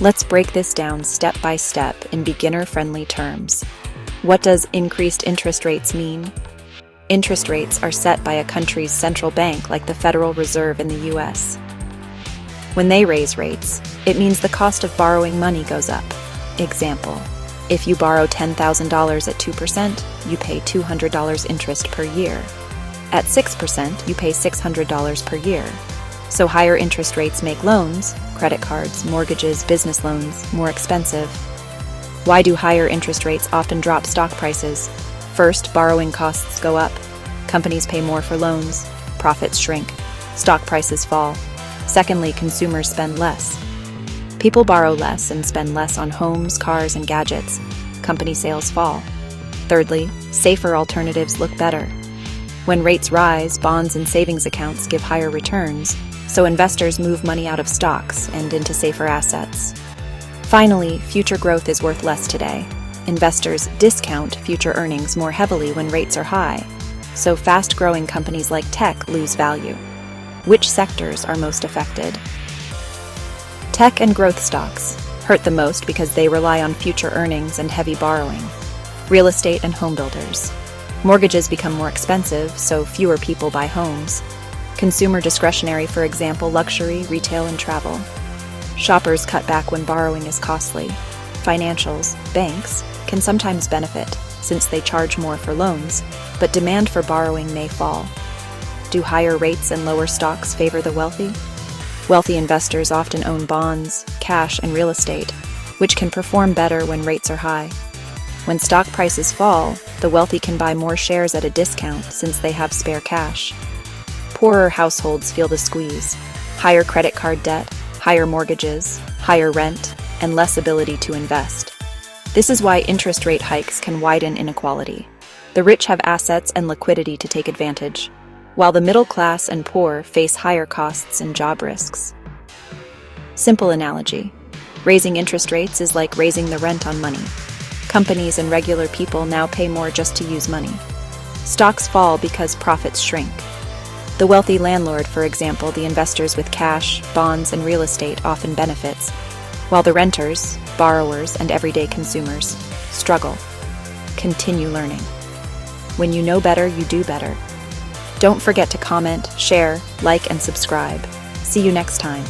Let's break this down step by step in beginner-friendly terms. What does increased interest rates mean? Interest rates are set by a country's central bank, like the Federal Reserve in the US. When they raise rates, it means the cost of borrowing money goes up. Example, if you borrow $10,000 at 2%, you pay $200 interest per year. At 6%, you pay $600 per year. So higher interest rates make loans, credit cards, mortgages, business loans, more expensive. Why do higher interest rates often drop stock prices? First, borrowing costs go up. Companies pay more for loans. Profits shrink. Stock prices fall. Secondly, consumers spend less. People borrow less and spend less on homes, cars, and gadgets. Company sales fall. Thirdly, safer alternatives look better. When rates rise, bonds and savings accounts give higher returns, so investors move money out of stocks and into safer assets. Finally, future growth is worth less today. Investors discount future earnings more heavily when rates are high, so fast-growing companies like tech lose value. Which sectors are most affected? Tech and growth stocks hurt the most because they rely on future earnings and heavy borrowing. Real estate and home builders. Mortgages become more expensive, so fewer people buy homes. Consumer discretionary, for example, luxury, retail, and travel. Shoppers cut back when borrowing is costly. Financials, banks, can sometimes benefit, since they charge more for loans, but demand for borrowing may fall. Do higher rates and lower stocks favor the wealthy? Wealthy investors often own bonds, cash, and real estate, which can perform better when rates are high. When stock prices fall, the wealthy can buy more shares at a discount since they have spare cash. Poorer households feel the squeeze. Higher credit card debt, higher mortgages, higher rent, and less ability to invest. This is why interest rate hikes can widen inequality. The rich have assets and liquidity to take advantage, while the middle class and poor face higher costs and job risks. Simple analogy. Raising interest rates is like raising the rent on money. Companies and regular people now pay more just to use money. Stocks fall because profits shrink. The wealthy landlord, for example, the investors with cash, bonds, and real estate often benefits, while the renters, borrowers, and everyday consumers struggle. Continue learning. When you know better, you do better. Don't forget to comment, share, like, and subscribe. See you next time.